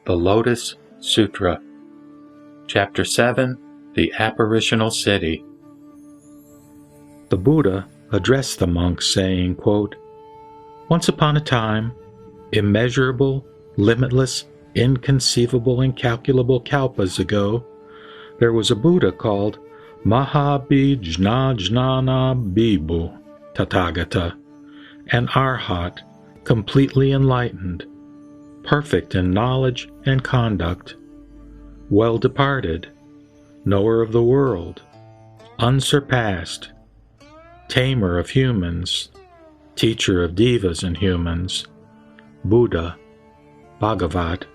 The Lotus Sutra Ch.7 The Apparitional City. The Buddha addressed the monks saying, quote, "Once upon a time, immeasurable, limitless, inconceivable, incalculable kalpas ago, there was a Buddha called Mahabhijnana Bhibu Tathagata, an Arhat, completely enlightened, perfect in knowledge and conduct, well departed, knower of the world, unsurpassed, tamer of humans, teacher of devas and humans, Buddha, Bhagavat.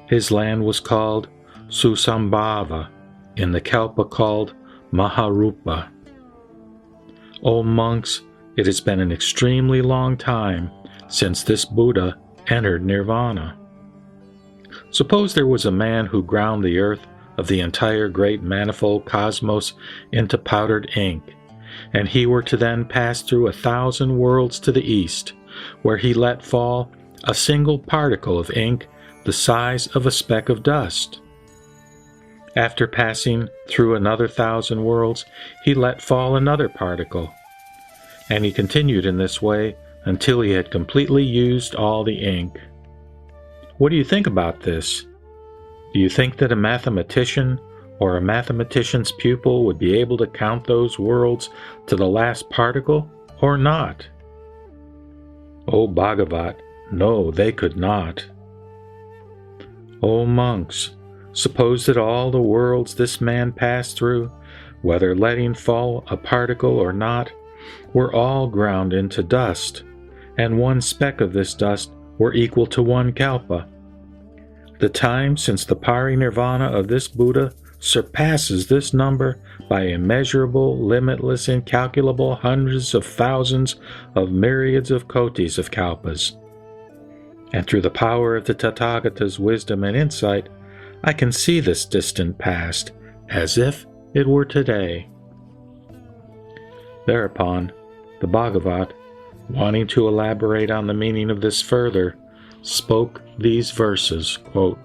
His land was called Susambhava, in the Kalpa called Maharupa. O monks, it has been an extremely long time since this Buddha entered nirvana. Suppose there was a man who ground the earth of the entire great manifold cosmos into powdered ink, and he were to then pass through 1,000 worlds to the east, where he let fall a single particle of ink the size of a speck of dust. After passing through another 1,000 worlds, he let fall another particle, and he continued in this way until he had completely used all the ink. What do you think about this? Do you think that a mathematician or a mathematician's pupil would be able to count those worlds to the last particle, or not? O Bhagavat, no, they could not. O monks, suppose that all the worlds this man passed through, whether letting fall a particle or not, were all ground into dust, and one speck of this dust were equal to one kalpa. The time since the parinirvana of this Buddha surpasses this number by immeasurable, limitless, incalculable hundreds of thousands of myriads of kotis of kalpas. And through the power of the Tathagata's wisdom and insight, I can see this distant past as if it were today." Thereupon, the Bhagavat, wanting to elaborate on the meaning of this further, spoke these verses, quote,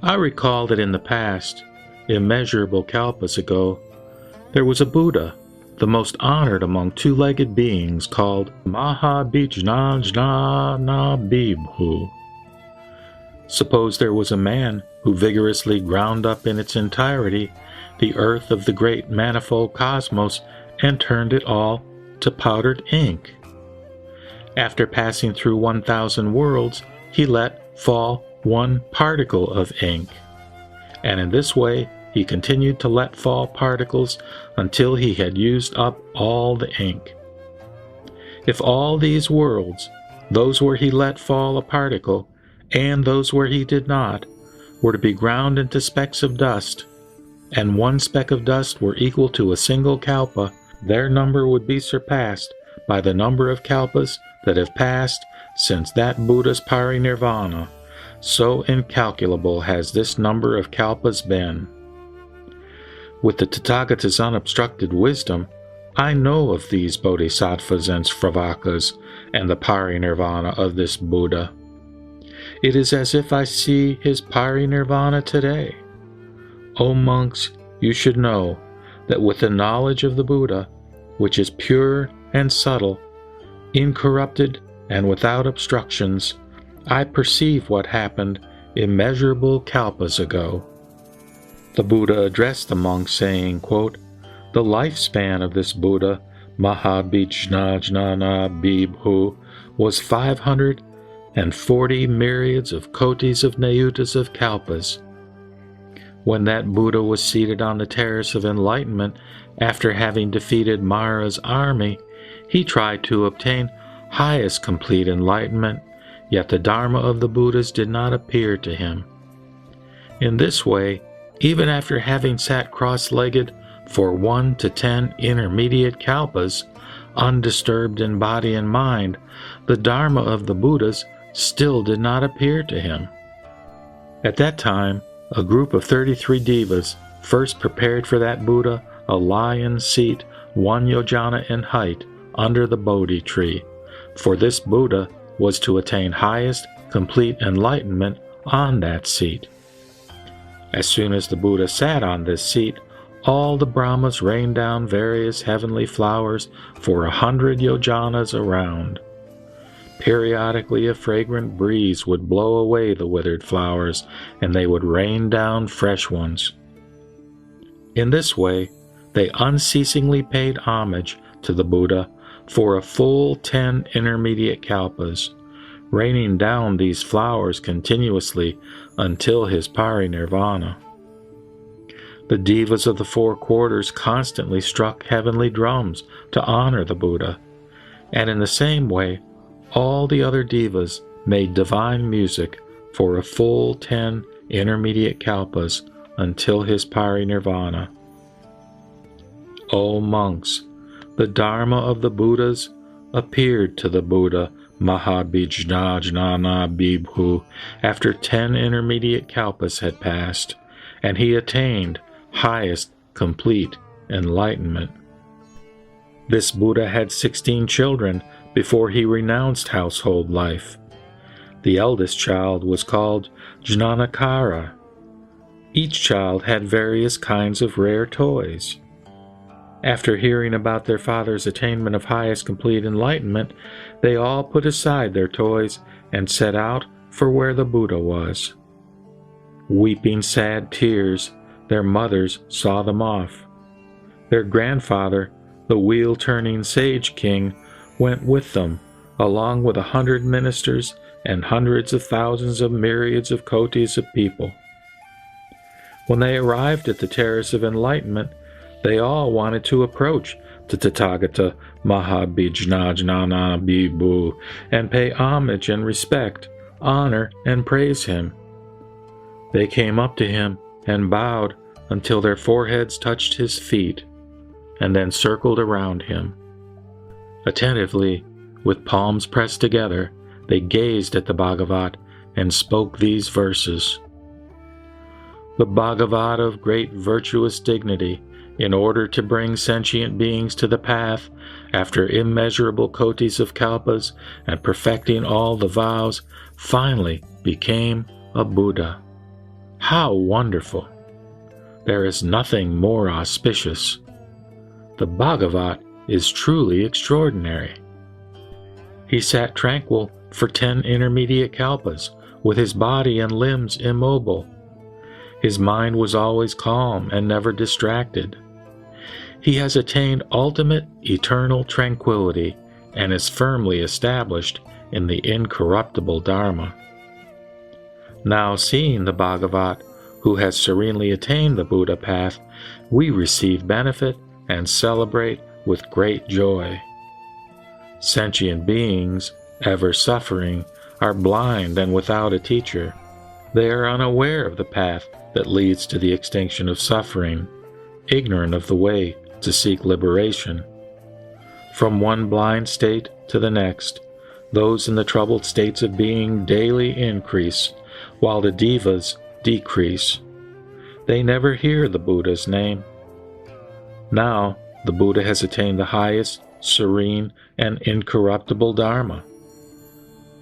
"I recall that in the past, immeasurable kalpas ago, there was a Buddha, the most honored among two-legged beings, called Mahabhijnana Bhibu. Suppose there was a man who vigorously ground up in its entirety the earth of the great manifold cosmos and turned it all to powdered ink. After passing through 1,000 worlds, he let fall one particle of ink, and in this way he continued to let fall particles until he had used up all the ink. If all these worlds, those where he let fall a particle, and those where he did not, were to be ground into specks of dust, and one speck of dust were equal to a single kalpa, their number would be surpassed by the number of kalpas that have passed since that Buddha's parinirvana. So incalculable has this number of kalpas been. With the Tathagata's unobstructed wisdom, I know of these bodhisattvas and sravakas and the parinirvana of this Buddha. It is as if I see his parinirvana today. O monks, you should know that with the knowledge of the Buddha, which is pure and subtle, incorrupted and without obstructions, I perceive what happened immeasurable kalpas ago." The Buddha addressed the monks saying, quote, "The lifespan of this Buddha, Mahabhijnana Bhibu, was 540 myriads of kotis of nayutas of kalpas. When that Buddha was seated on the terrace of enlightenment after having defeated Mara's army, he tried to obtain highest complete enlightenment, yet the Dharma of the Buddhas did not appear to him. In this way, even after having sat cross-legged for 1 to 10 intermediate kalpas, undisturbed in body and mind, the Dharma of the Buddhas still did not appear to him. At that time, a group of 33 devas first prepared for that Buddha a lion seat 1 yojana in height under the Bodhi tree, for this Buddha was to attain highest complete enlightenment on that seat. As soon as the Buddha sat on this seat, all the Brahmas rained down various heavenly flowers for 100 yojanas around. Periodically a fragrant breeze would blow away the withered flowers, and they would rain down fresh ones. In this way, they unceasingly paid homage to the Buddha for a full 10 intermediate kalpas, raining down these flowers continuously until his parinirvana. The devas of the four quarters constantly struck heavenly drums to honor the Buddha, and in the same way, all the other devas made divine music for a full 10 intermediate kalpas until his parinirvana. O monks, the Dharma of the Buddhas appeared to the Buddha Mahabhijnana Bibhu after 10 intermediate kalpas had passed, and he attained highest complete enlightenment. This Buddha had 16 children before he renounced household life. The eldest child was called Jnanakara. Each child had various kinds of rare toys. After hearing about their father's attainment of highest complete enlightenment, they all put aside their toys and set out for where the Buddha was. Weeping sad tears, their mothers saw them off. Their grandfather, the wheel-turning sage king, went with them, along with 100 ministers and hundreds of thousands of myriads of kotis of people. When they arrived at the terrace of enlightenment, they all wanted to approach the Tathagata Mahabhijnana Bibhu and pay homage and respect, honor and praise him. They came up to him and bowed until their foreheads touched his feet, and then circled around him. Attentively, with palms pressed together, they gazed at the Bhagavat and spoke these verses. The Bhagavat of great virtuous dignity, in order to bring sentient beings to the path, after immeasurable kotis of kalpas and perfecting all the vows, finally became a Buddha. How wonderful! There is nothing more auspicious. The Bhagavat is truly extraordinary. He sat tranquil for 10 intermediate kalpas, with his body and limbs immobile. His mind was always calm and never distracted. He has attained ultimate eternal tranquility and is firmly established in the incorruptible Dharma. Now, seeing the Bhagavat, who has serenely attained the Buddha path, we receive benefit and celebrate with great joy. Sentient beings, ever suffering, are blind and without a teacher. They are unaware of the path that leads to the extinction of suffering, ignorant of the way to seek liberation. From one blind state to the next, those in the troubled states of being daily increase, while the devas decrease. They never hear the Buddha's name. Now, the Buddha has attained the highest, serene, and incorruptible Dharma.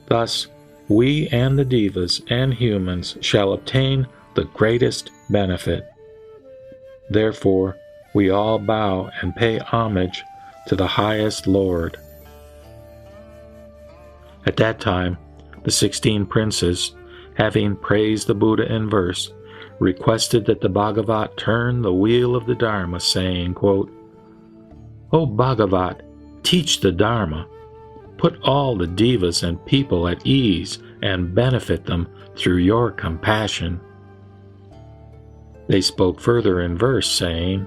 Thus, we and the devas and humans shall obtain the greatest benefit. Therefore, we all bow and pay homage to the highest Lord. At that time, the 16 princes, having praised the Buddha in verse, requested that the Bhagavat turn the wheel of the Dharma, saying, quote, O Bhagavat, teach the Dharma. Put all the devas and people at ease and benefit them through your compassion. They spoke further in verse, saying,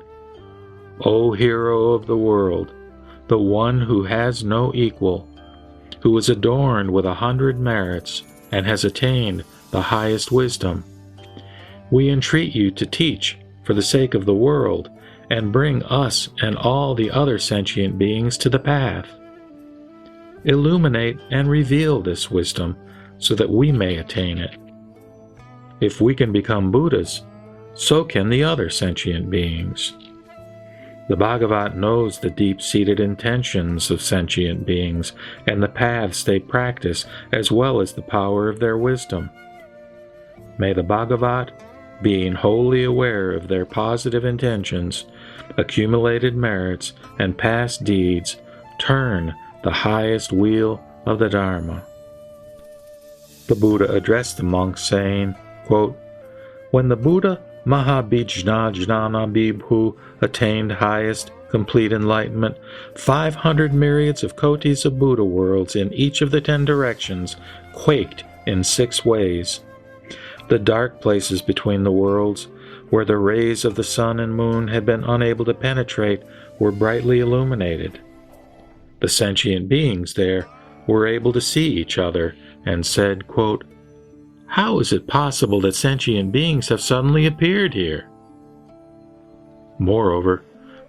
O hero of the world, the one who has no equal, who is adorned with 100 merits and has attained the highest wisdom, we entreat you to teach for the sake of the world and bring us and all the other sentient beings to the path. Illuminate and reveal this wisdom so that we may attain it. If we can become Buddhas, so can the other sentient beings. The Bhagavat knows the deep-seated intentions of sentient beings and the paths they practice, as well as the power of their wisdom. May the Bhagavat, being wholly aware of their positive intentions, accumulated merits, and past deeds, turn the highest wheel of the Dharma. The Buddha addressed the monks, saying, quote, "When the Buddha Mahabhijna-jnana-bibhu attained highest, complete enlightenment, 500 myriads of kotis of Buddha worlds in each of the 10 directions quaked in 6 ways. The dark places between the worlds, where the rays of the sun and moon had been unable to penetrate, were brightly illuminated. The sentient beings there were able to see each other and said, quote, 'How is it possible that sentient beings have suddenly appeared here?' Moreover,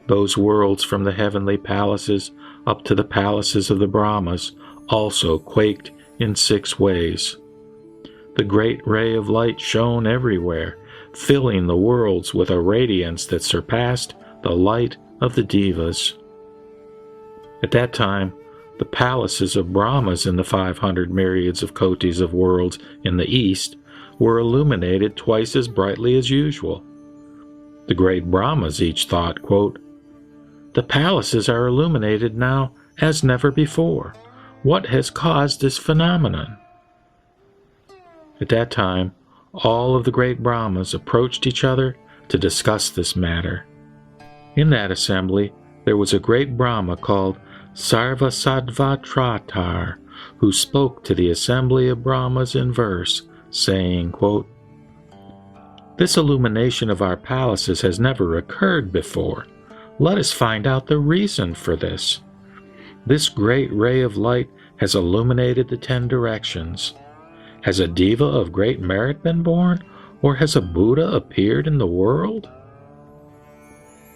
those worlds from the heavenly palaces up to the palaces of the Brahmas also quaked in 6 ways. The great ray of light shone everywhere, filling the worlds with a radiance that surpassed the light of the Devas. At that time, the palaces of Brahmas in the 500 myriads of kotis of worlds in the east were illuminated twice as brightly as usual. The great Brahmas each thought, quote, 'The palaces are illuminated now as never before. What has caused this phenomenon?' At that time, all of the great Brahmas approached each other to discuss this matter. In that assembly, there was a great Brahma called Sarvasattvatratar, who spoke to the assembly of Brahmas in verse, saying, quote, 'This illumination of our palaces has never occurred before. Let us find out the reason for this. This great ray of light has illuminated the 10 directions. Has a Deva of great merit been born, or has a Buddha appeared in the world?'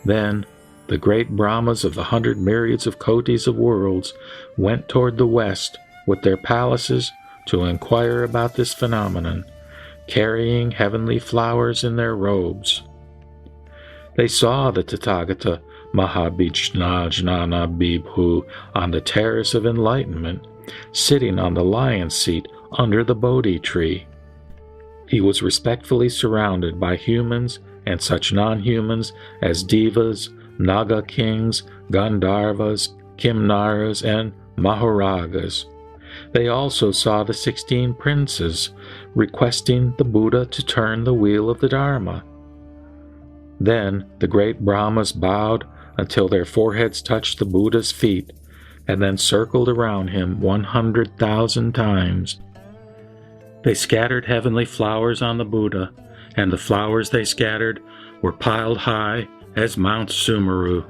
Then the great Brahmas of the 100 myriads of kotis of worlds went toward the west with their palaces to inquire about this phenomenon, carrying heavenly flowers in their robes. They saw the Tathagata Mahabhijna-jnana-bibhu on the terrace of enlightenment, sitting on the lion's seat under the Bodhi tree. He was respectfully surrounded by humans and such non-humans as Devas, Naga kings, Gandharvas, Kimnaras, and Maharagas. They also saw the 16 princes requesting the Buddha to turn the wheel of the Dharma. Then the great Brahmas bowed until their foreheads touched the Buddha's feet, and then circled around him 100,000 times. They scattered heavenly flowers on the Buddha, and the flowers they scattered were piled high as Mount Sumeru.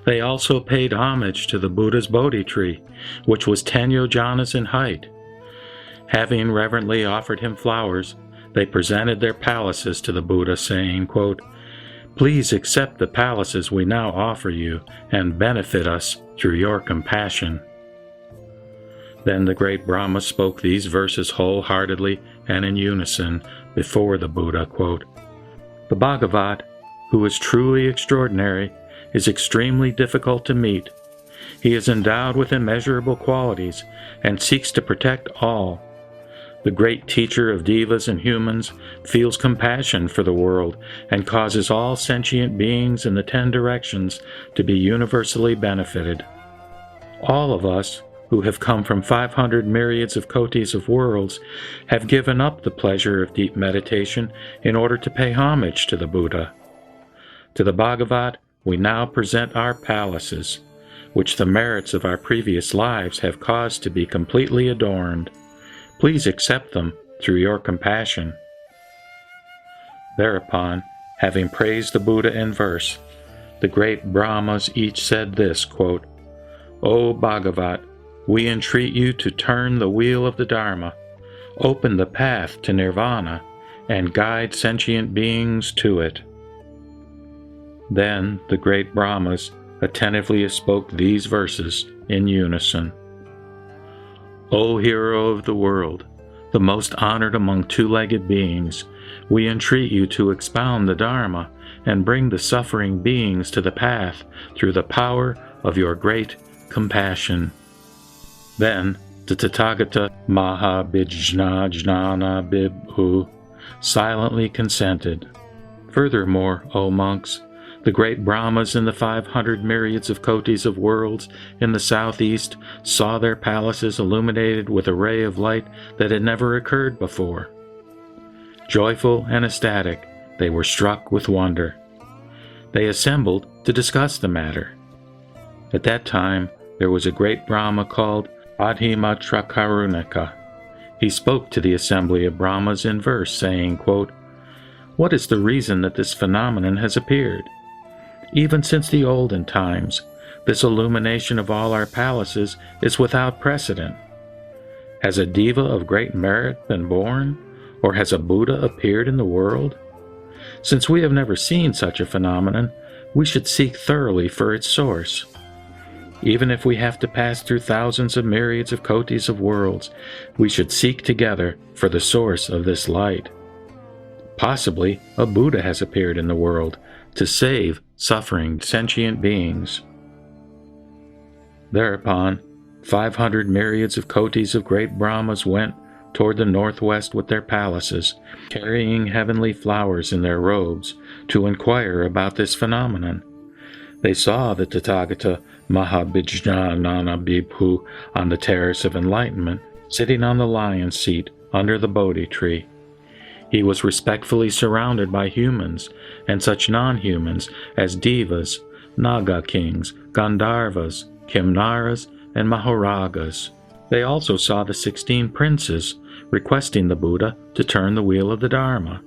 They also paid homage to the Buddha's Bodhi tree, which was 10 yojanas in height. Having reverently offered him flowers, they presented their palaces to the Buddha, saying, quote, 'Please accept the palaces we now offer you and benefit us through your compassion.' Then the great Brahma spoke these verses wholeheartedly and in unison before the Buddha, quote, 'The Bhagavat, who is truly extraordinary, is extremely difficult to meet. He is endowed with immeasurable qualities and seeks to protect all. The great teacher of devas and humans feels compassion for the world and causes all sentient beings in the 10 directions to be universally benefited. All of us, who have come from 500 myriads of kotis of worlds, have given up the pleasure of deep meditation in order to pay homage to the Buddha. To the Bhagavat, we now present our palaces, which the merits of our previous lives have caused to be completely adorned. Please accept them through your compassion.' Thereupon, having praised the Buddha in verse, the great Brahmas each said this, quote, 'O Bhagavat, we entreat you to turn the wheel of the Dharma, open the path to nirvana, and guide sentient beings to it.' Then the great Brahmas attentively spoke these verses in unison. O hero of the world, the most honored among two-legged beings, we entreat you to expound the Dharma and bring the suffering beings to the path through the power of your great compassion." Then the Tathagata Mahabhijnana Bibhu silently consented. "Furthermore, O monks, the great Brahmas in the 500 myriads of kotis of worlds in the southeast saw their palaces illuminated with a ray of light that had never occurred before. Joyful and ecstatic, they were struck with wonder. They assembled to discuss the matter. At that time, there was a great Brahma called Adhimatrakarunaka. He spoke to the assembly of Brahmas in verse, saying, quote, "What is the reason that this phenomenon has appeared? Even since the olden times, this illumination of all our palaces is without precedent. Has a diva of great merit been born, or has a Buddha appeared in the world? Since we have never seen such a phenomenon, we should seek thoroughly for its source. Even if we have to pass through thousands of myriads of kotis of worlds, we should seek together for the source of this light. Possibly a Buddha has appeared in the world to save suffering sentient beings." Thereupon, 500 myriads of kotis of great Brahmas went toward the northwest with their palaces, carrying heavenly flowers in their robes, to inquire about this phenomenon. They saw the Tathagata Mahabhijnana Bibhu on the terrace of enlightenment, sitting on the lion's seat under the Bodhi tree. He was respectfully surrounded by humans and such non-humans as Devas, Naga kings, Gandharvas, Kimnaras, and Maharagas. They also saw the 16 princes requesting the Buddha to turn the wheel of the Dharma.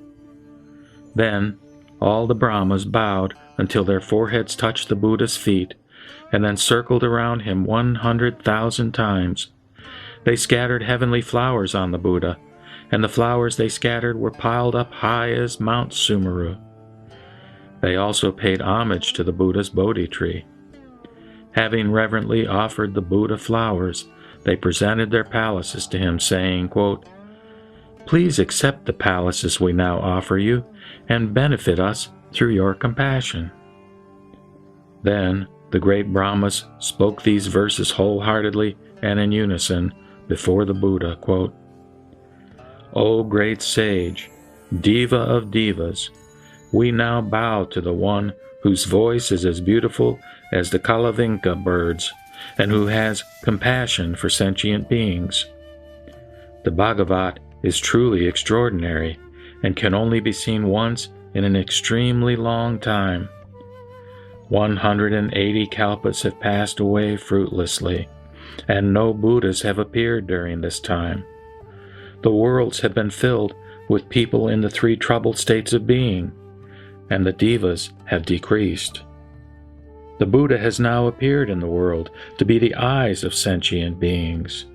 Then all the Brahmas bowed until their foreheads touched the Buddha's feet, and then circled around him 100,000 times. They scattered heavenly flowers on the Buddha, and the flowers they scattered were piled up high as Mount Sumeru. They also paid homage to the Buddha's Bodhi tree. Having reverently offered the Buddha flowers, they presented their palaces to him, saying, quote, "Please accept the palaces we now offer you, and benefit us through your compassion." Then the great Brahmas spoke these verses wholeheartedly and in unison before the Buddha, quote, "O great sage, diva of divas, we now bow to the one whose voice is as beautiful as the Kalavinka birds, and who has compassion for sentient beings. The Bhagavat is truly extraordinary, and can only be seen once in an extremely long time. 180 kalpas have passed away fruitlessly, and no Buddhas have appeared during this time. The worlds have been filled with people in the 3 troubled states of being, and the divas have decreased. The Buddha has now appeared in the world to be the eyes of sentient beings.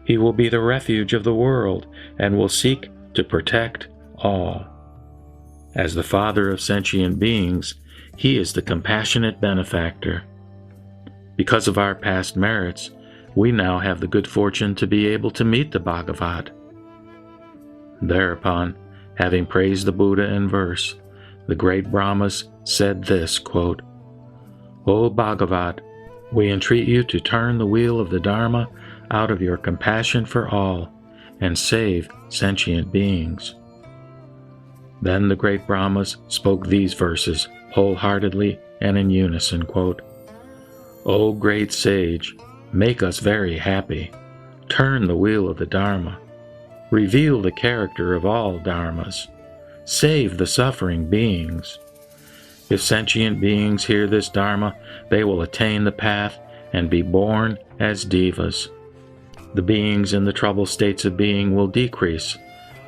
He will be the refuge of the world and will seek to protect all. As the Father of sentient beings, He is the compassionate benefactor. Because of our past merits, we now have the good fortune to be able to meet the Bhagavat." Thereupon, having praised the Buddha in verse, the great Brahmas said this, quote, "O Bhagavat, we entreat you to turn the wheel of the Dharma out of your compassion for all and save sentient beings." Then the great Brahmas spoke these verses wholeheartedly and in unison, quote, "O great sage, make us very happy. Turn the wheel of the Dharma. Reveal the character of all Dharmas. Save the suffering beings. If sentient beings hear this Dharma, they will attain the path and be born as divas. The beings in the troubled states of being will decrease,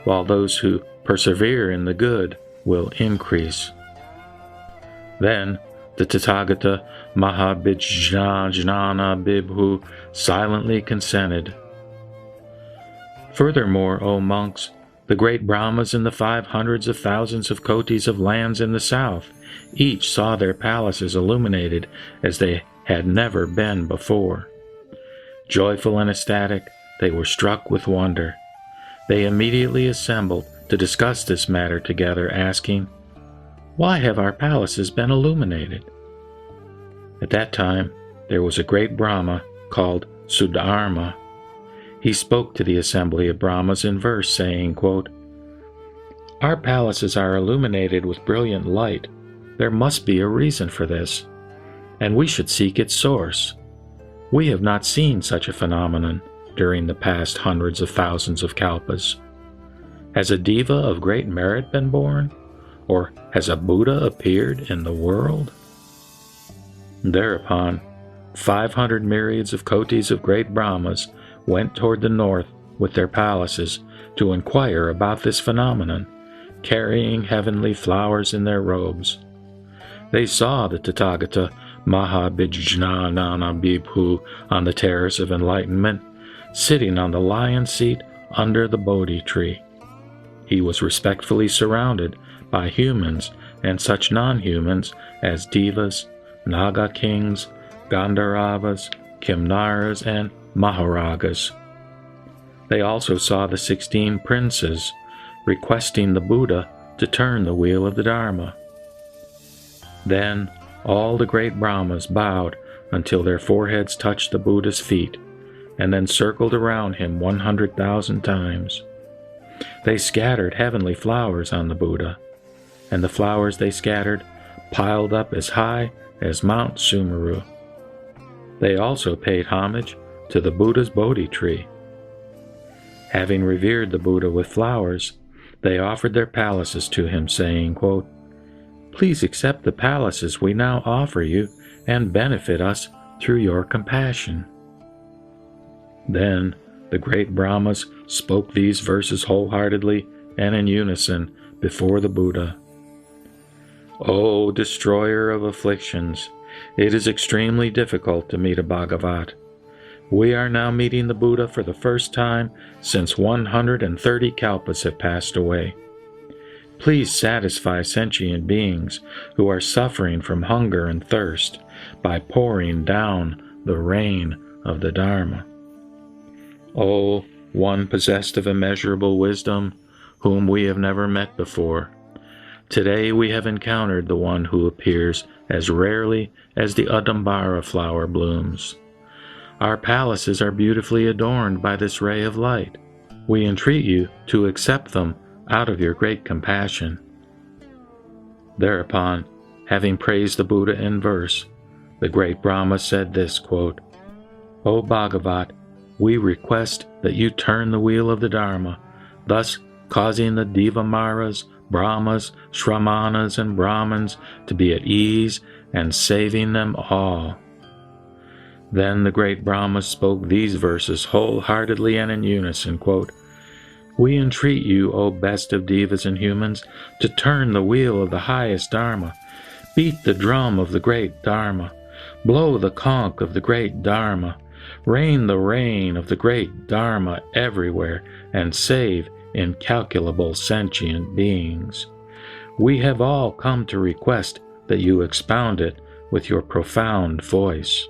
while those who persevere in the good will increase." Then the Tathagata Mahabhijnana Bibhu silently consented. "Furthermore, O monks, the great Brahmas in the 500s of thousands of kotis of lands in the south each saw their palaces illuminated as they had never been before. Joyful and ecstatic, they were struck with wonder. They immediately assembled to discuss this matter together, asking, "Why have our palaces been illuminated?" At that time, there was a great Brahma called Sudharma. He spoke to the assembly of Brahmas in verse, saying, quote, "Our palaces are illuminated with brilliant light. There must be a reason for this, and we should seek its source. We have not seen such a phenomenon during the past hundreds of thousands of kalpas. Has a diva of great merit been born? Or has a Buddha appeared in the world?" Thereupon, 500 myriads of kotis of great Brahmas went toward the north with their palaces to inquire about this phenomenon, carrying heavenly flowers in their robes. They saw the Tathagata Mahavijñānana Bhikkhu on the terrace of enlightenment, sitting on the lion seat under the Bodhi tree. He was respectfully surrounded by humans and such non-humans as devas, Naga kings, Gandharvas, Kimnaras, and Maharagas. They also saw the 16 princes requesting the Buddha to turn the wheel of the Dharma. Then all the great Brahmas bowed until their foreheads touched the Buddha's feet, and then circled around him 100,000 times. They scattered heavenly flowers on the Buddha, and the flowers they scattered piled up as high as Mount Sumeru. They also paid homage to the Buddha's Bodhi tree. Having revered the Buddha with flowers, they offered their palaces to him, saying, quote, "Please accept the palaces we now offer you and benefit us through your compassion." Then the great Brahmas spoke these verses wholeheartedly and in unison before the Buddha. "O destroyer of afflictions, it is extremely difficult to meet a Bhagavat. We are now meeting the Buddha for the first time since 130 kalpas have passed away. Please satisfy sentient beings who are suffering from hunger and thirst by pouring down the rain of the Dharma. O one possessed of immeasurable wisdom, whom we have never met before, today we have encountered the one who appears as rarely as the Udambara flower blooms. Our palaces are beautifully adorned by this ray of light. We entreat you to accept them out of your great compassion." Thereupon, having praised the Buddha in verse, the great Brahma said this, quote, "O Bhagavat, we request that you turn the wheel of the Dharma, thus causing the Devamaras, Brahmas, Shramanas, and Brahmins to be at ease and saving them all." Then the great Brahma spoke these verses wholeheartedly and in unison, quote, "We entreat you, O best of devas and humans, to turn the wheel of the highest Dharma, beat the drum of the great Dharma, blow the conch of the great Dharma, rain the rain of the great Dharma everywhere, and save incalculable sentient beings. We have all come to request that you expound it with your profound voice."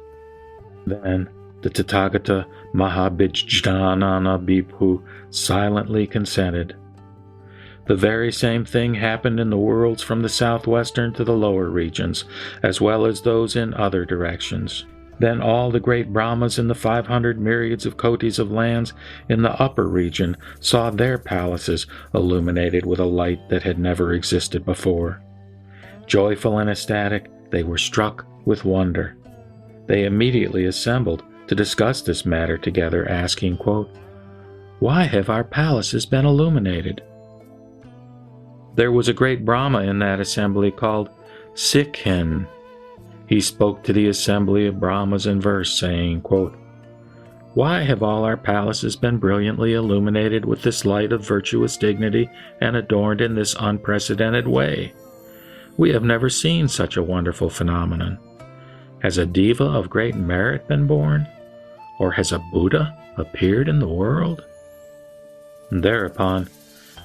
Then the Tathagata Mahavijñānana Bhikkhu silently consented. The very same thing happened in the worlds from the southwestern to the lower regions, as well as those in other directions. Then all the great Brahmas in the 500 myriads of kotis of lands in the upper region saw their palaces illuminated with a light that had never existed before. Joyful and ecstatic, they were struck with wonder. They immediately assembled to discuss this matter together, asking, quote, "Why have our palaces been illuminated?" There was a great Brahma in that assembly called Sikhin. He spoke to the assembly of Brahmas in verse, saying, quote, "Why have all our palaces been brilliantly illuminated with this light of virtuous dignity and adorned in this unprecedented way? We have never seen such a wonderful phenomenon. Has a diva of great merit been born? Or has a Buddha appeared in the world?" And thereupon,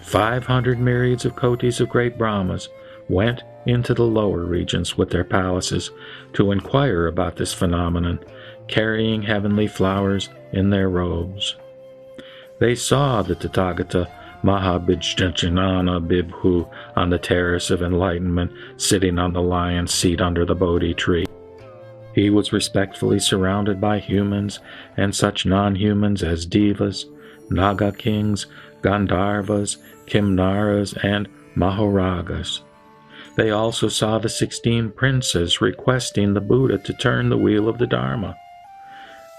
500 myriads of kotis of great Brahmas went into the lower regions with their palaces to inquire about this phenomenon, carrying heavenly flowers in their robes. they saw the Tathagata Mahabhijnana Bibhu on the terrace of enlightenment, sitting on the lion's seat under the Bodhi tree. He was respectfully surrounded by humans and such non-humans as Devas, Naga kings, Gandharvas, Kimnaras, and Mahoragas. They also saw the 16 princes requesting the Buddha to turn the wheel of the Dharma.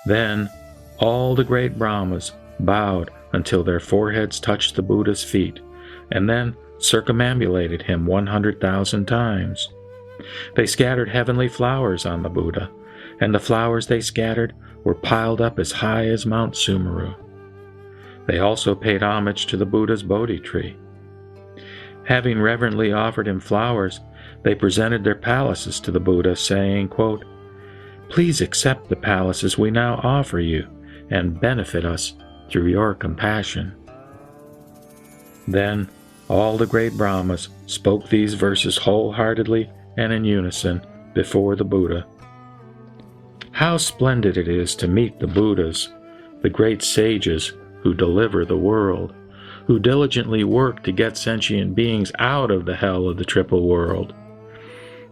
Then all the great Brahmas bowed until their foreheads touched the Buddha's feet, and then circumambulated him 100,000 times. They scattered heavenly flowers on the Buddha, and the flowers they scattered were piled up as high as Mount Sumeru. They also paid homage to the Buddha's Bodhi tree. Having reverently offered him flowers, they presented their palaces to the Buddha, saying, quote, "Please accept the palaces we now offer you, and benefit us through your compassion." Then all the great Brahmas spoke these verses wholeheartedly and in unison before the Buddha. How splendid it is to meet the Buddhas, the great sages who deliver the world, who diligently work to get sentient beings out of the hell of the triple world.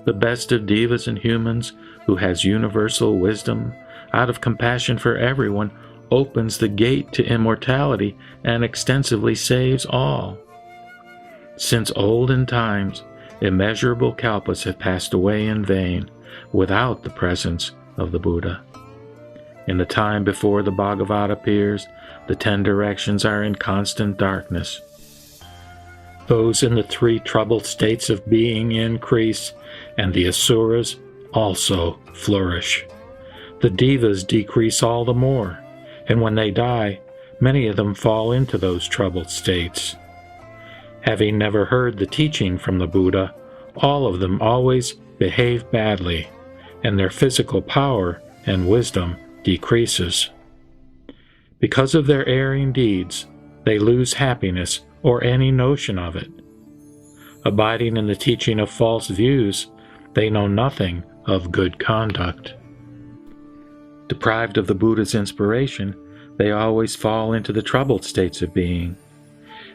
The best of devas and humans, who has universal wisdom, out of compassion for everyone, opens the gate to immortality and extensively saves all. Since olden times, immeasurable kalpas have passed away in vain without the presence of the Buddha. In the time before the Bhagavad appears, the 10 directions are in constant darkness. Those in the 3 troubled states of being increase, and the asuras also flourish. The devas decrease all the more, and when they die, many of them fall into those troubled states. Having never heard the teaching from the Buddha, all of them always behave badly, and their physical power and wisdom decreases. Because of their erring deeds, they lose happiness or any notion of it. Abiding in the teaching of false views, they know nothing of good conduct. Deprived of the Buddha's inspiration, they always fall into the troubled states of being.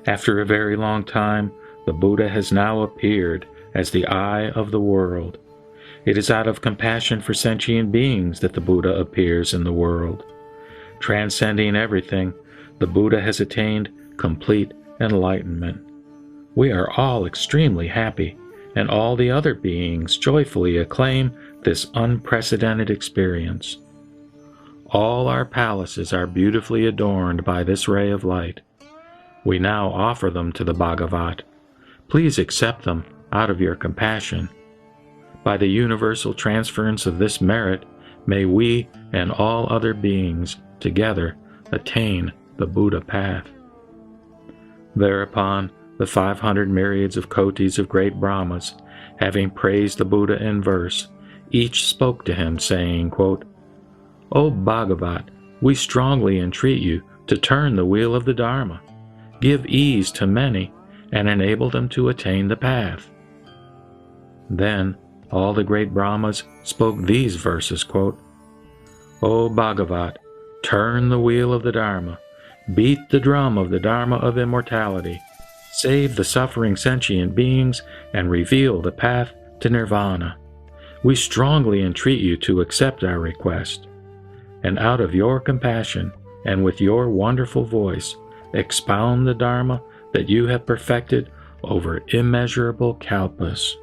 After a very long time, the Buddha has now appeared as the eye of the world. It is out of compassion for sentient beings that the Buddha appears in the world. Transcending everything, the Buddha has attained complete enlightenment. We are all extremely happy, and all the other beings joyfully acclaim this unprecedented experience. All our palaces are beautifully adorned by this ray of light. We now offer them to the Bhagavat. Please accept them out of your compassion. By the universal transference of this merit, may we and all other beings together attain the Buddha path. Thereupon, the 500 myriads of kotis of great Brahmas, having praised the Buddha in verse, each spoke to him, saying, quote, "O Bhagavat, we strongly entreat you to turn the wheel of the Dharma, give ease to many, and enable them to attain the path." Then all the great Brahmas spoke these verses, quote, "O Bhagavat, turn the wheel of the Dharma, beat the drum of the Dharma of immortality, save the suffering sentient beings, and reveal the path to nirvana. We strongly entreat you to accept our request, and out of your compassion and with your wonderful voice, expound the Dharma that you have perfected over immeasurable kalpas."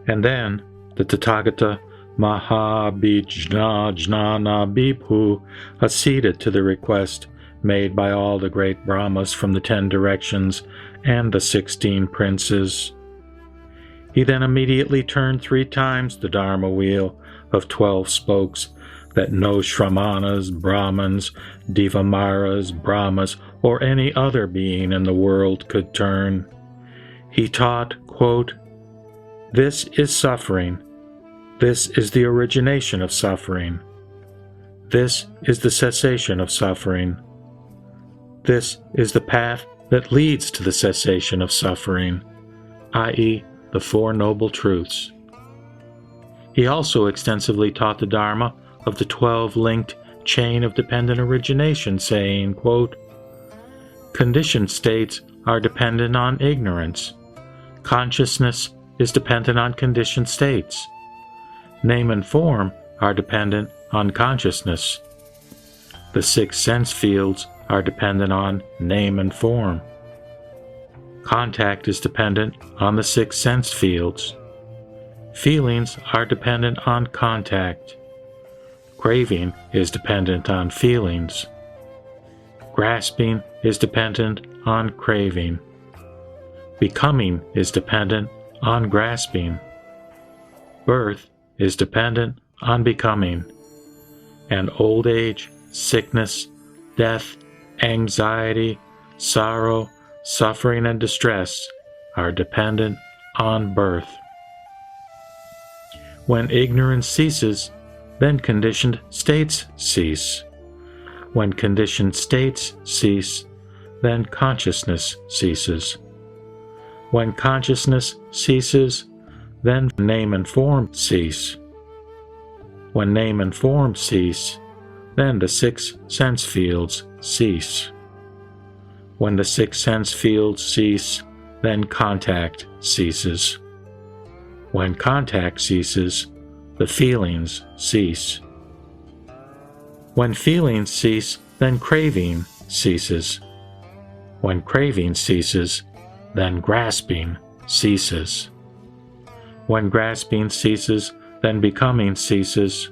And then the Tathagata Mahabhijnana Bibhu acceded to the request made by all the great Brahmas from the 10 directions and the 16 princes. He then immediately turned 3 times the Dharma wheel of 12 spokes that no Shrammanas, Brahmins, Devamaras, Brahmas, or any other being in the world could turn. He taught, quote, "This is suffering. This is the origination of suffering. This is the cessation of suffering. This is the path that leads to the cessation of suffering, i.e., the 4 Noble Truths." He also extensively taught the Dharma of the 12 linked chain of dependent origination, saying, quote, Conditioned states are dependent on ignorance. Consciousness is dependent on conditioned states. Name and form are dependent on consciousness. The 6 sense fields are dependent on name and form. Contact is dependent on the 6 sense fields. Feelings are dependent on contact. Craving is dependent on feelings. Grasping is dependent on craving. Becoming is dependent on grasping. Birth is dependent on becoming. And old age, sickness, death, anxiety, sorrow, suffering, and distress are dependent on birth. When ignorance ceases, then conditioned states cease. When conditioned states cease, then consciousness ceases. When consciousness ceases, then name and form cease. When name and form cease, then the 6 sense fields cease. When the 6 sense fields cease, then contact ceases. When contact ceases, the feelings cease. When feelings cease, then craving ceases. When craving ceases, then grasping ceases. When grasping ceases, then becoming ceases.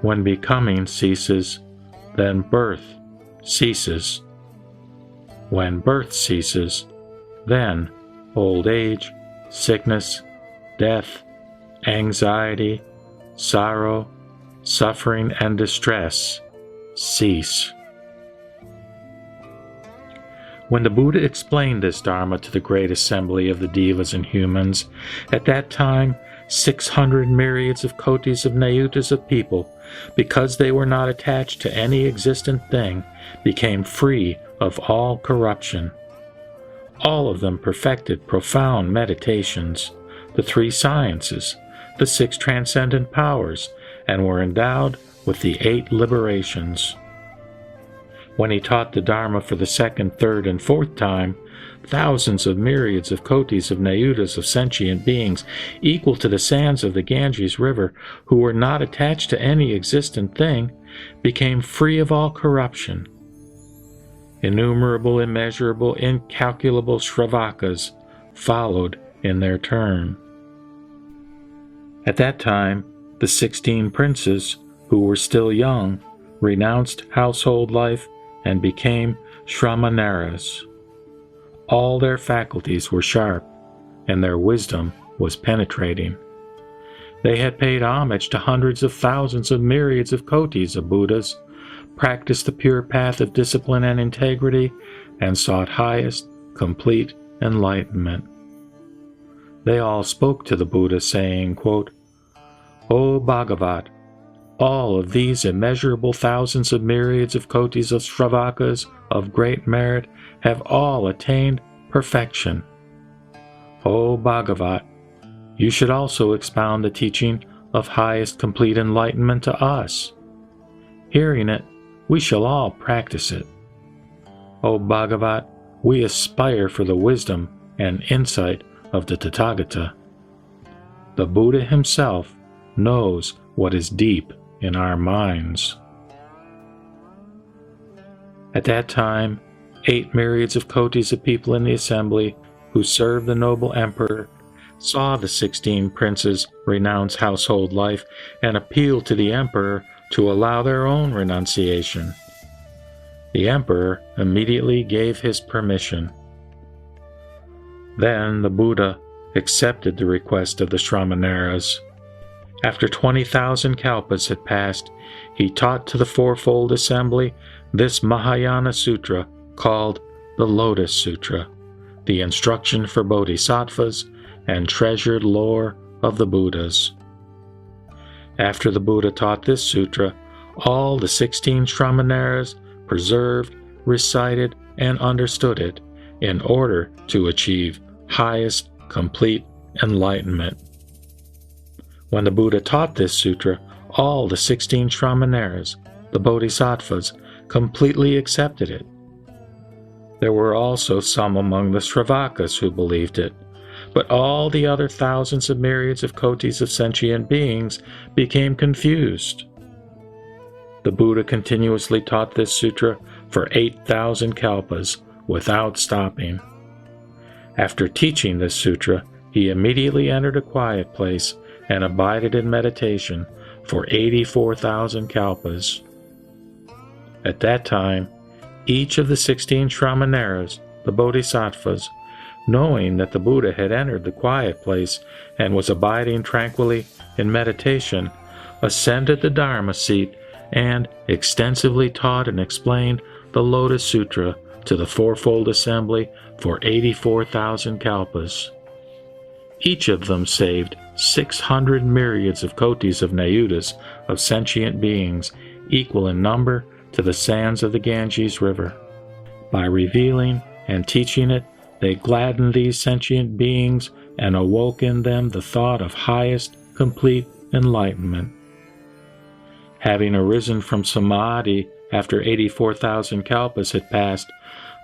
When becoming ceases, then birth ceases. When birth ceases, then old age, sickness, death, anxiety, sorrow, suffering, and distress cease. When the Buddha explained this Dharma to the great assembly of the devas and humans, at that time 600 myriads of kotis of nayutas of people, because they were not attached to any existent thing, became free of all corruption. All of them perfected profound meditations, the 3 sciences, the 6 transcendent powers, and were endowed with the 8 liberations. When he taught the Dharma for the 2nd, 3rd, and 4th time, thousands of myriads of kotis of nayutas of sentient beings, equal to the sands of the Ganges River, who were not attached to any existent thing, became free of all corruption. Innumerable, immeasurable, incalculable Shravakas followed in their turn. At that time, the 16 princes, who were still young, renounced household life and became Shramaneras. All their faculties were sharp, and their wisdom was penetrating. They had paid homage to hundreds of thousands of myriads of kotis of Buddhas, practiced the pure path of discipline and integrity, and sought highest, complete enlightenment. They all spoke to the Buddha, saying, quote, "O Bhagavat, all of these immeasurable thousands of myriads of kotis of Shravakas of great merit have all attained perfection. O Bhagavat, you should also expound the teaching of highest complete enlightenment to us. Hearing it, we shall all practice it. O Bhagavat, we aspire for the wisdom and insight of the Tathagata. The Buddha himself knows what is deep in our minds." At that time, 8 myriads of kotis of people in the assembly who served the noble emperor saw the 16 princes renounce household life and appealed to the emperor to allow their own renunciation. The emperor immediately gave his permission. Then the Buddha accepted the request of the Shramaneras. After 20,000 kalpas had passed, he taught to the fourfold assembly this Mahayana Sutra called the Lotus Sutra, the instruction for bodhisattvas and treasured lore of the Buddhas. After the Buddha taught this sutra, all the 16 Shramaneras preserved, recited, and understood it in order to achieve highest complete enlightenment. When the Buddha taught this sutra, all the 16 Shramaneras, the bodhisattvas, completely accepted it. There were also some among the Sravakas who believed it, but all the other thousands of myriads of kotis of sentient beings became confused. The Buddha continuously taught this sutra for 8,000 kalpas without stopping. After teaching this sutra, he immediately entered a quiet place and abided in meditation for 84,000 kalpas. At that time, each of the 16 Shramaneras, the Bodhisattvas, knowing that the Buddha had entered the quiet place and was abiding tranquilly in meditation, ascended the Dharma seat and extensively taught and explained the Lotus Sutra to the fourfold assembly for 84,000 kalpas. Each of them saved 600 myriads of kotis of nayutas of sentient beings, equal in number to the sands of the Ganges River. By revealing and teaching it, they gladdened these sentient beings and awoke in them the thought of highest, complete enlightenment. Having arisen from Samadhi after 84,000 kalpas had passed,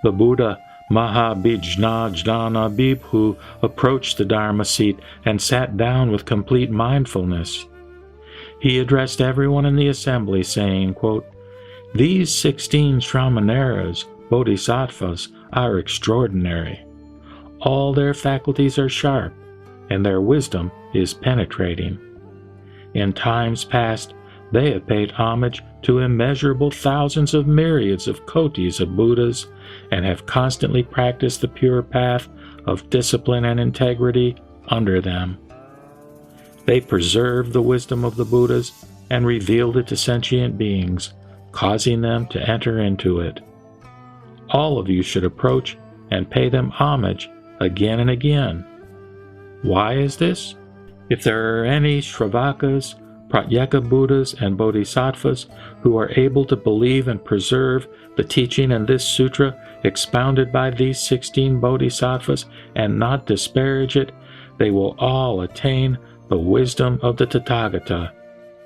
the Buddha Mahabhijna Bibhu approached the Dharma seat and sat down with complete mindfulness. He addressed everyone in the assembly, saying, quote, "These 16 Shramaneras, Bodhisattvas, are extraordinary. All their faculties are sharp, and their wisdom is penetrating. In times past, they have paid homage to immeasurable thousands of myriads of kotis of Buddhas and have constantly practiced the pure path of discipline and integrity under them. They preserved the wisdom of the Buddhas and revealed it to sentient beings, causing them to enter into it. All of you should approach and pay them homage again and again. Why is this? If there are any Shravakas, Pratyeka Buddhas, and Bodhisattvas who are able to believe and preserve the teaching in this sutra expounded by these 16 Bodhisattvas and not disparage it, they will all attain the wisdom of the Tathagata,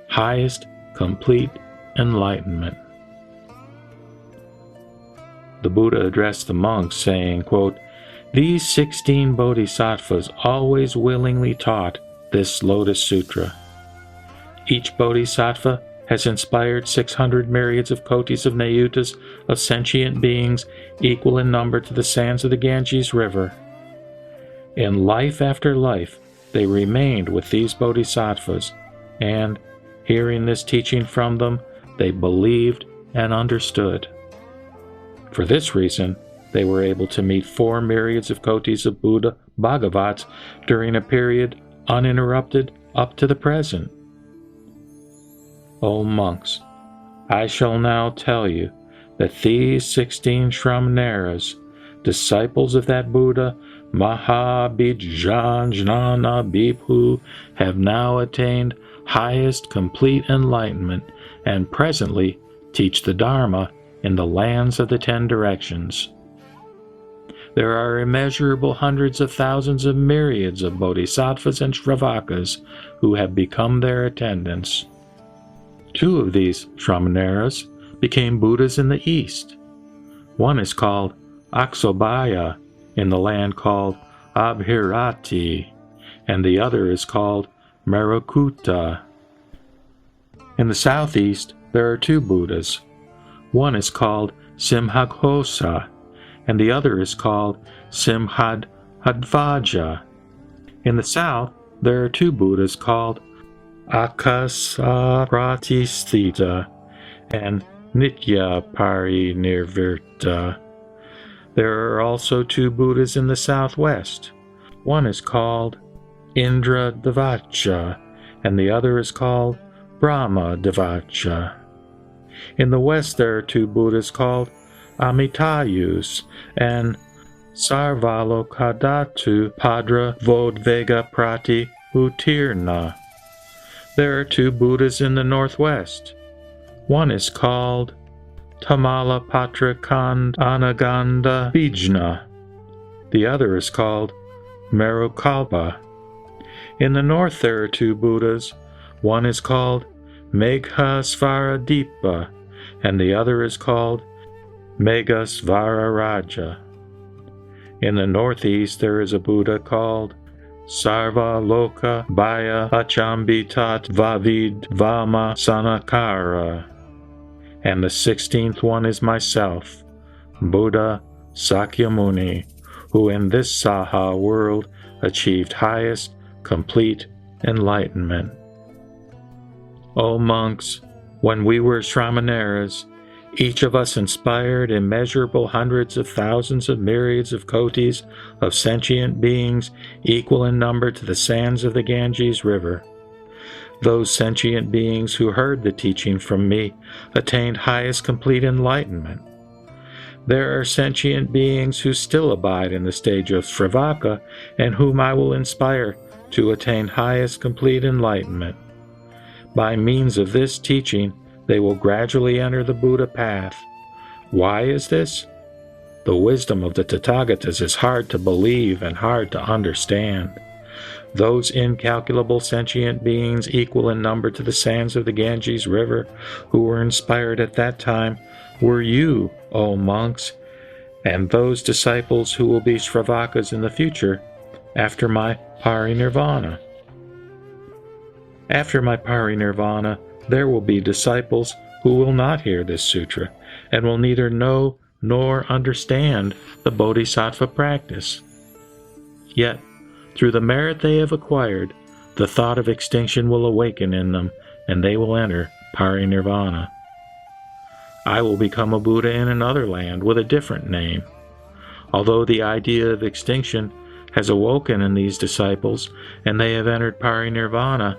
highest, complete enlightenment." The Buddha addressed the monks, saying, quote, "These 16 Bodhisattvas always willingly taught this Lotus Sutra. Each Bodhisattva has inspired 600 myriads of kotis of nayutas of sentient beings equal in number to the sands of the Ganges River. In life after life, they remained with these Bodhisattvas, and, hearing this teaching from them, they believed and understood. For this reason, they were able to meet 4 myriads of kotis of Buddha Bhagavats during a period uninterrupted up to the present. O monks, I shall now tell you that these 16 Shramaneras, disciples of that Buddha Mahabhijna Bibhu, have now attained highest complete enlightenment and presently teach the Dharma in the lands of the 10 directions. There are immeasurable hundreds of thousands of myriads of Bodhisattvas and Shravakas who have become their attendants. 2 of these Shramaneras became Buddhas in the East. One is called Aksobhaya in the land called Abhirati, and the other is called Merakuta. In the southeast, there are 2 Buddhas. One is called Simhaghosa, and the other is called Simhadvaja. In the south, there are 2 Buddhas called Akasapratisthita and Nityaparinirvirta. There are also 2 Buddhas in the southwest. One is called Indradavacha, and the other is called Brahmadavacha. In the west there are 2 Buddhas called Amitayus and Sarvalokadatu Padra Vodvega Prati Utirna. There are 2 Buddhas in the northwest. One is called Tamalapatra Anaganda Bijna. The other is called Merukalpa. In the north there are 2 Buddhas. One is called Meghasvaradipa, and the other is called Megasvara Raja. In the northeast there is a Buddha called Sarva Loka Bhaya Achambitat Vavid Vama Sanakara. And the 16th one is myself, Buddha Sakyamuni, who in this Saha world achieved highest, complete enlightenment. O monks, when we were Shramaneras, each of us inspired immeasurable hundreds of thousands of myriads of kotis of sentient beings equal in number to the sands of the Ganges River. Those sentient beings who heard the teaching from me attained highest complete enlightenment. There are sentient beings who still abide in the stage of Sravaka and whom I will inspire to attain highest complete enlightenment. By means of this teaching, they will gradually enter the Buddha path. Why is this? The wisdom of the Tathagatas is hard to believe and hard to understand. Those incalculable sentient beings equal in number to the sands of the Ganges River, who were inspired at that time, were you, O monks, and those disciples who will be Shravakas in the future, after my parinirvana. After my parinirvana, there will be disciples who will not hear this sutra, and will neither know nor understand the bodhisattva practice. Yet, through the merit they have acquired, the thought of extinction will awaken in them, and they will enter parinirvana. I will become a Buddha in another land with a different name. Although the idea of extinction has awoken in these disciples, and they have entered parinirvana,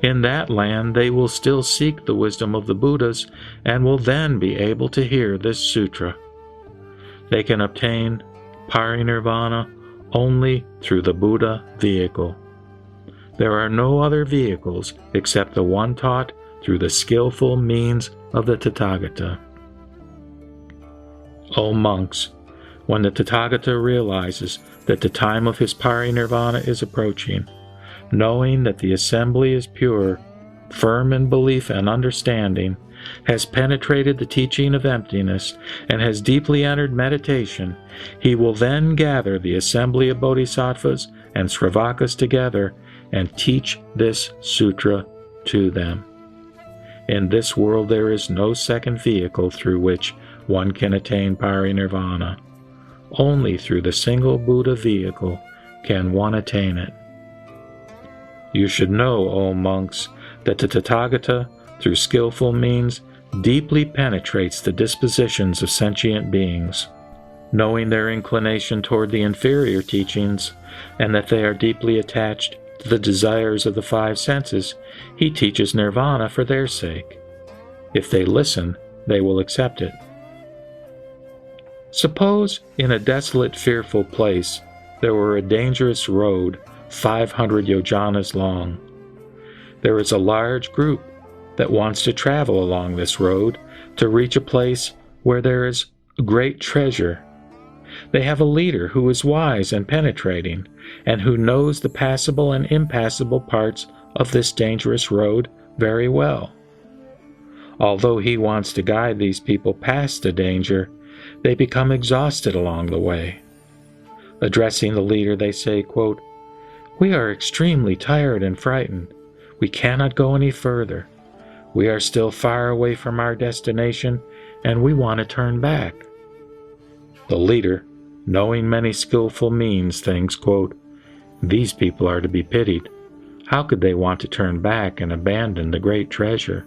in that land they will still seek the wisdom of the Buddhas and will then be able to hear this sutra. They can obtain parinirvana only through the Buddha vehicle. There are no other vehicles except the one taught through the skillful means of the Tathagata. O monks, when the Tathagata realizes that the time of his parinirvana is approaching, knowing that the assembly is pure, firm in belief and understanding, has penetrated the teaching of emptiness, and has deeply entered meditation, he will then gather the assembly of bodhisattvas and sravakas together and teach this sutra to them. In this world there is no second vehicle through which one can attain parinirvana. Only through the single Buddha vehicle can one attain it. You should know, O monks, that the Tathagata, through skillful means, deeply penetrates the dispositions of sentient beings. Knowing their inclination toward the inferior teachings, and that they are deeply attached to the desires of the five senses, he teaches nirvana for their sake. If they listen, they will accept it. Suppose in a desolate, fearful place there were a dangerous road 500 yojanas long. There is a large group that wants to travel along this road to reach a place where there is great treasure. They have a leader who is wise and penetrating, and who knows the passable and impassable parts of this dangerous road very well. Although he wants to guide these people past the danger, they become exhausted along the way. Addressing the leader, they say, quote, "We are extremely tired and frightened. We cannot go any further. We are still far away from our destination, and we want to turn back." The leader, knowing many skillful means, thinks, quote, "These people are to be pitied. How could they want to turn back and abandon the great treasure?"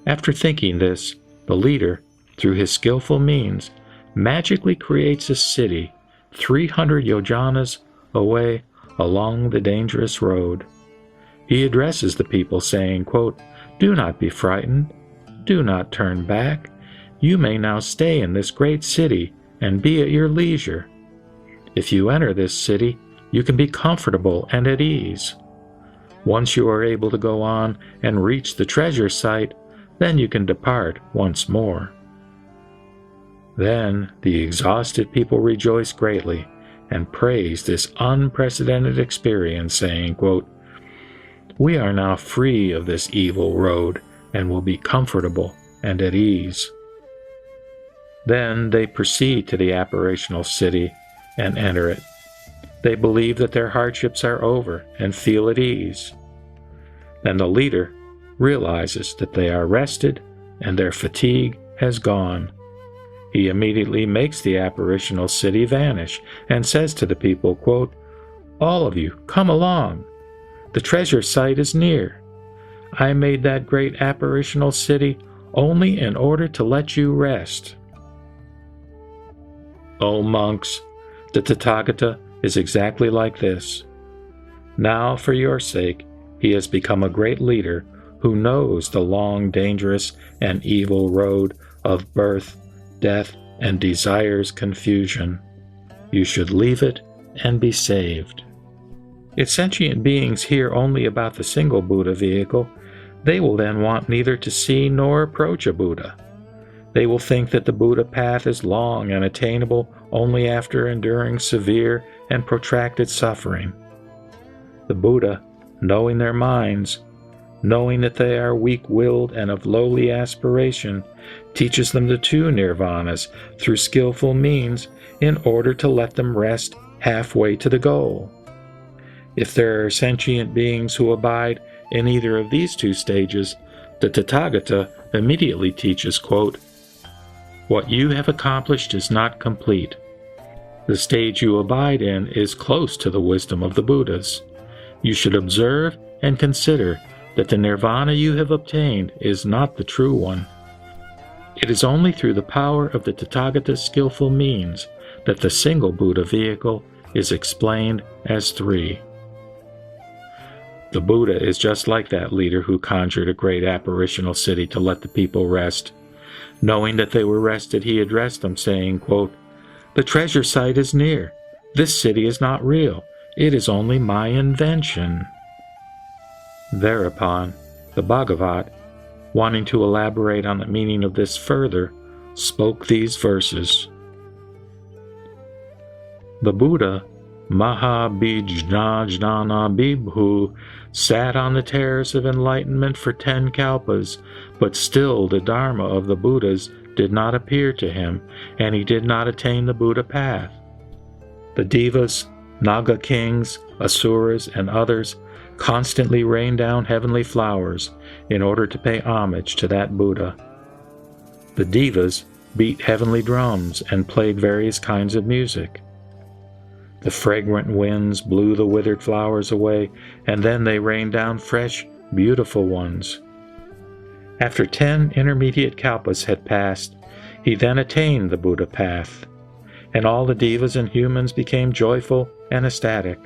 After thinking this, the leader, through his skillful means, magically creates a city 300 yojanas away along the dangerous road. He addresses the people saying, quote, "Do not be frightened. Do not turn back. You may now stay in this great city and be at your leisure. If you enter this city, you can be comfortable and at ease. Once you are able to go on and reach the treasure site, then you can depart once more." Then the exhausted people rejoice greatly and praise this unprecedented experience, saying, quote, "We are now free of this evil road and will be comfortable and at ease." Then they proceed to the apparitional city and enter it. They believe that their hardships are over and feel at ease. Then the leader realizes that they are rested and their fatigue has gone. He immediately makes the apparitional city vanish and says to the people, quote, "All of you, come along. The treasure site is near. I made that great apparitional city only in order to let you rest." O monks, the Tathagata is exactly like this. Now, for your sake, he has become a great leader who knows the long, dangerous, and evil road of birth, death, and desire's confusion. You should leave it and be saved. If sentient beings hear only about the single Buddha vehicle, they will then want neither to see nor approach a Buddha. They will think that the Buddha path is long and attainable only after enduring severe and protracted suffering. The Buddha, knowing their minds, knowing that they are weak-willed and of lowly aspiration, teaches them the two nirvanas through skillful means in order to let them rest halfway to the goal. If there are sentient beings who abide in either of these two stages, the Tathagata immediately teaches, quote, "What you have accomplished is not complete. The stage you abide in is close to the wisdom of the Buddhas. You should observe and consider that the nirvana you have obtained is not the true one. It is only through the power of the Tathagata's skillful means that the single Buddha vehicle is explained as three." The Buddha is just like that leader who conjured a great apparitional city to let the people rest. Knowing that they were rested, he addressed them, saying, quote, "The treasure site is near. This city is not real. It is only my invention." Thereupon, the Bhagavat, wanting to elaborate on the meaning of this further, spoke these verses. The Buddha, Mahabhijnana Bibhu, sat on the terrace of enlightenment for 10 kalpas, but still the Dharma of the Buddhas did not appear to him, and he did not attain the Buddha path. The Devas, Naga kings, Asuras, and others constantly rain down heavenly flowers in order to pay homage to that Buddha. The Devas beat heavenly drums and played various kinds of music. The fragrant winds blew the withered flowers away, and then they rained down fresh, beautiful ones. After 10 intermediate kalpas had passed, he then attained the Buddha path, and all the devas and humans became joyful and ecstatic.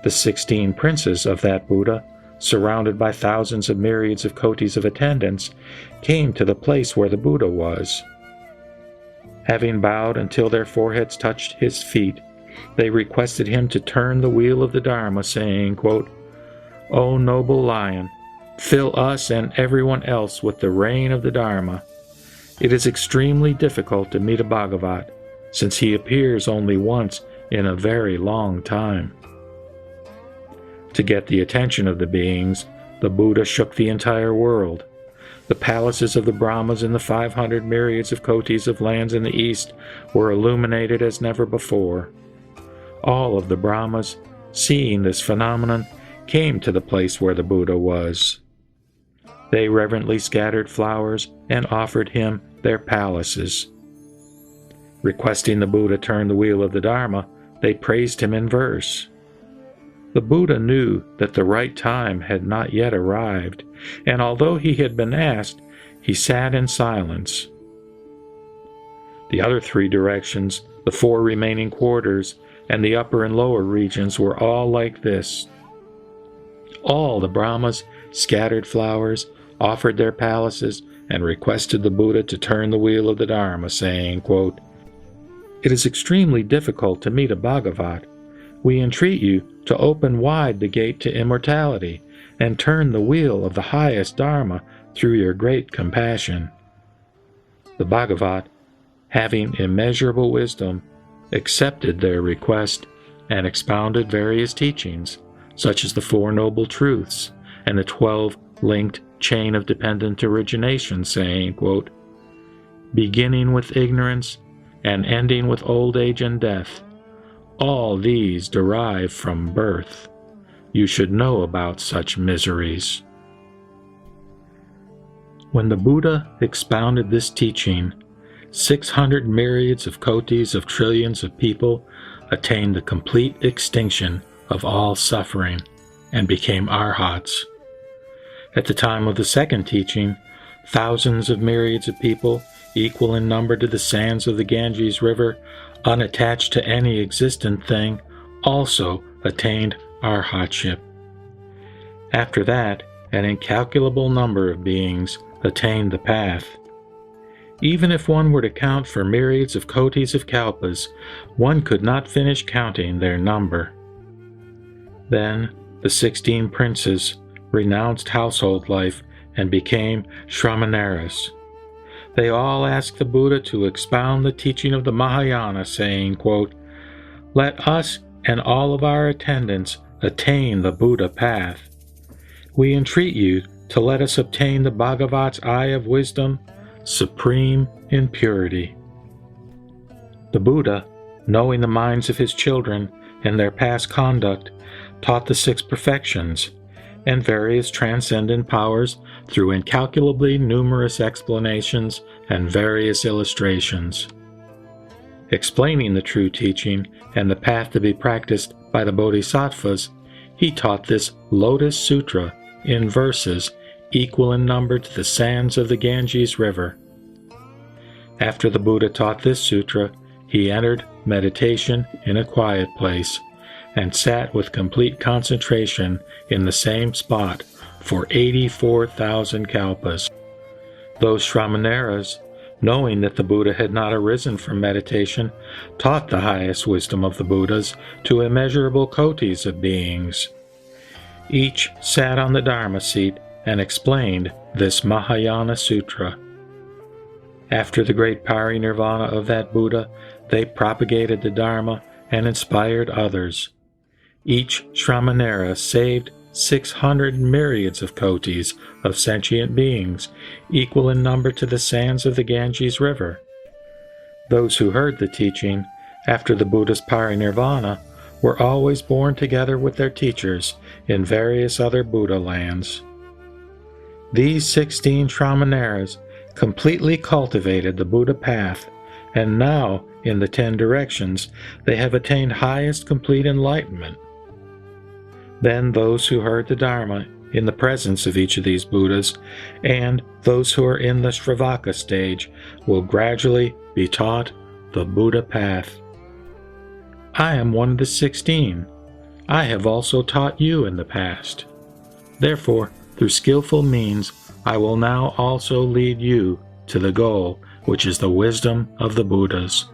The 16 princes of that Buddha, surrounded by thousands of myriads of kotis of attendants, came to the place where the Buddha was. Having bowed until their foreheads touched his feet, they requested him to turn the wheel of the Dharma, saying, quote, "O noble lion, fill us and everyone else with the rain of the Dharma. It is extremely difficult to meet a Bhagavat, since he appears only once in a very long time." To get the attention of the beings, the Buddha shook the entire world. The palaces of the Brahmas in the 500 myriads of kotis of lands in the east were illuminated as never before. All of the Brahmas, seeing this phenomenon, came to the place where the Buddha was. They reverently scattered flowers and offered him their palaces. Requesting the Buddha turn the wheel of the Dharma, they praised him in verse. The Buddha knew that the right time had not yet arrived, and although he had been asked, he sat in silence. The other 3 directions, the 4 remaining quarters, and the upper and lower regions were all like this. All the Brahmas scattered flowers, offered their palaces, and requested the Buddha to turn the wheel of the Dharma, saying, quote, "It is extremely difficult to meet a Bhagavat. We entreat you to open wide the gate to immortality and turn the wheel of the highest Dharma through your great compassion." The Bhagavat, having immeasurable wisdom, accepted their request and expounded various teachings, such as the 4 Noble Truths and the 12 linked chain of dependent origination, saying, quote, beginning with ignorance and ending with old age and death, all these derive from birth. You should know about such miseries. When the Buddha expounded this teaching, 600 myriads of kotis of trillions of people attained the complete extinction of all suffering and became arhats. At the time of the second teaching, thousands of myriads of people, equal in number to the sands of the Ganges River, unattached to any existent thing, also attained arhatship. After that, an incalculable number of beings attained the path. Even if one were to count for myriads of kotis of kalpas, one could not finish counting their number. Then the 16 princes renounced household life and became Shramanaras. They all asked the Buddha to expound the teaching of the Mahayana, saying, quote, "Let us and all of our attendants attain the Buddha path. We entreat you to let us obtain the Bhagavat's eye of wisdom, supreme in purity." The Buddha, knowing the minds of his children and their past conduct, taught the 6 perfections and various transcendent powers through incalculably numerous explanations and various illustrations. Explaining the true teaching and the path to be practiced by the Bodhisattvas, he taught this Lotus Sutra in verses equal in number to the sands of the Ganges River. After the Buddha taught this sutra, he entered meditation in a quiet place and sat with complete concentration in the same spot for 84,000 kalpas. Those Shramanaras, knowing that the Buddha had not arisen from meditation, taught the highest wisdom of the Buddhas to immeasurable kotis of beings. Each sat on the Dharma seat and explained this Mahayana Sutra. After the great parinirvana of that Buddha, they propagated the Dharma and inspired others. Each Shramanara saved 600 myriads of kotis of sentient beings, equal in number to the sands of the Ganges River. Those who heard the teaching after the Buddha's parinirvana were always born together with their teachers in various other Buddha lands. These 16 Shramanaras completely cultivated the Buddha path, and now, in the 10 directions, they have attained highest complete enlightenment. Then those who heard the Dharma in the presence of each of these Buddhas, and those who are in the Shravaka stage, will gradually be taught the Buddha path. I am one of the 16. I have also taught you in the past. Therefore, through skillful means, I will now also lead you to the goal, which is the wisdom of the Buddhas.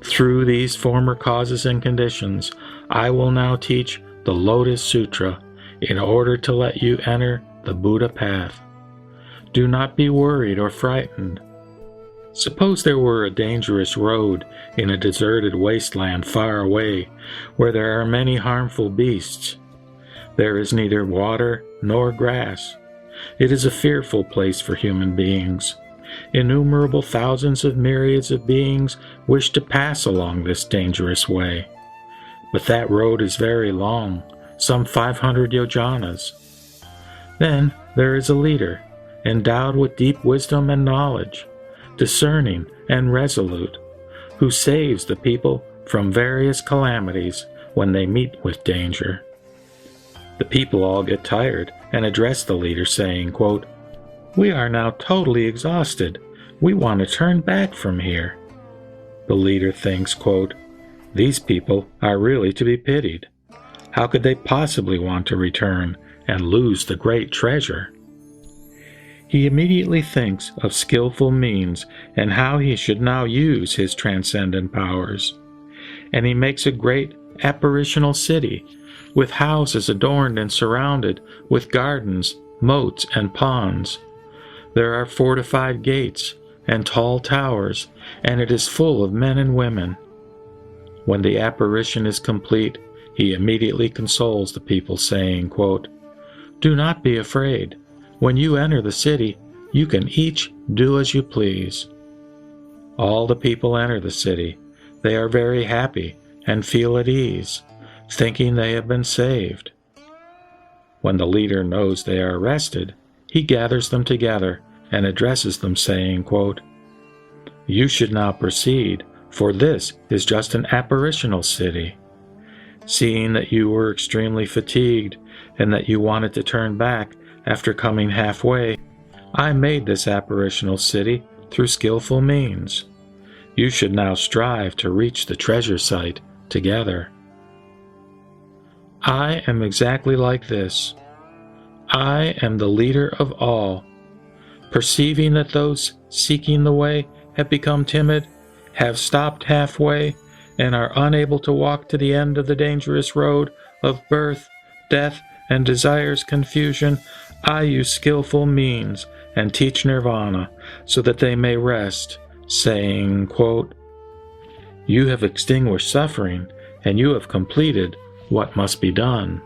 Through these former causes and conditions, I will now teach the Lotus Sutra in order to let you enter the Buddha path. Do not be worried or frightened. Suppose there were a dangerous road in a deserted wasteland far away, where there are many harmful beasts. There is neither water nor grass. It is a fearful place for human beings. Innumerable thousands of myriads of beings wish to pass along this dangerous way. But that road is very long, some 500 yojanas. Then there is a leader, endowed with deep wisdom and knowledge, discerning and resolute, who saves the people from various calamities when they meet with danger. The people all get tired and address the leader saying, quote, "We are now totally exhausted. We want to turn back from here." The leader thinks, quote, "These people are really to be pitied. How could they possibly want to return and lose the great treasure?" He immediately thinks of skillful means and how he should now use his transcendent powers. And he makes a great apparitional city, with houses adorned and surrounded with gardens, moats, and ponds. There are fortified gates and tall towers, and it is full of men and women. When the apparition is complete, he immediately consoles the people, saying, quote, "Do not be afraid. When you enter the city, you can each do as you please. All the people enter the city. They are very happy and feel at ease, thinking they have been saved. When the leader knows they are arrested, he gathers them together and addresses them, saying, quote, "You should now proceed, for this is just an apparitional city. Seeing that you were extremely fatigued and that you wanted to turn back after coming halfway, I made this apparitional city through skillful means. You should now strive to reach the treasure site together. I am exactly like this. I am the leader of all. Perceiving that those seeking the way have become timid, have stopped halfway, and are unable to walk to the end of the dangerous road of birth, death, and desire's confusion, I use skillful means and teach nirvana so that they may rest, saying, quote, "You have extinguished suffering, and you have completed what must be done."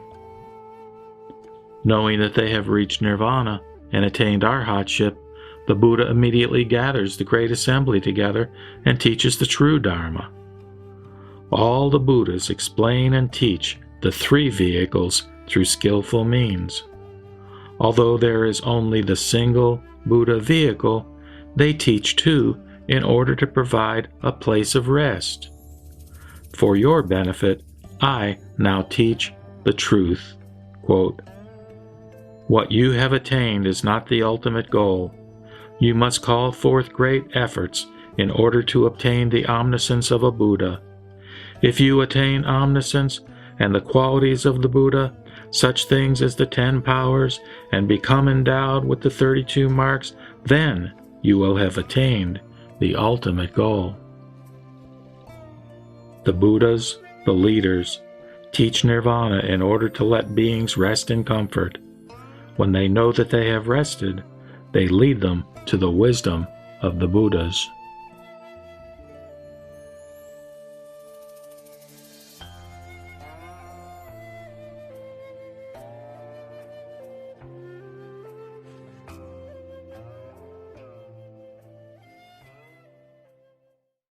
Knowing that they have reached nirvana and attained arhatship, the Buddha immediately gathers the great assembly together and teaches the true Dharma. All the Buddhas explain and teach the three vehicles through skillful means. Although there is only the single Buddha vehicle, they teach two in order to provide a place of rest. For your benefit, I now teach the truth. Quote, "What you have attained is not the ultimate goal. You must call forth great efforts in order to obtain the omniscience of a Buddha. If you attain omniscience and the qualities of the Buddha, such things as the 10 powers, and become endowed with the 32 marks, then you will have attained the ultimate goal." The Buddhas, the leaders, teach nirvana in order to let beings rest in comfort. When they know that they have rested, they lead them to the wisdom of the Buddhas.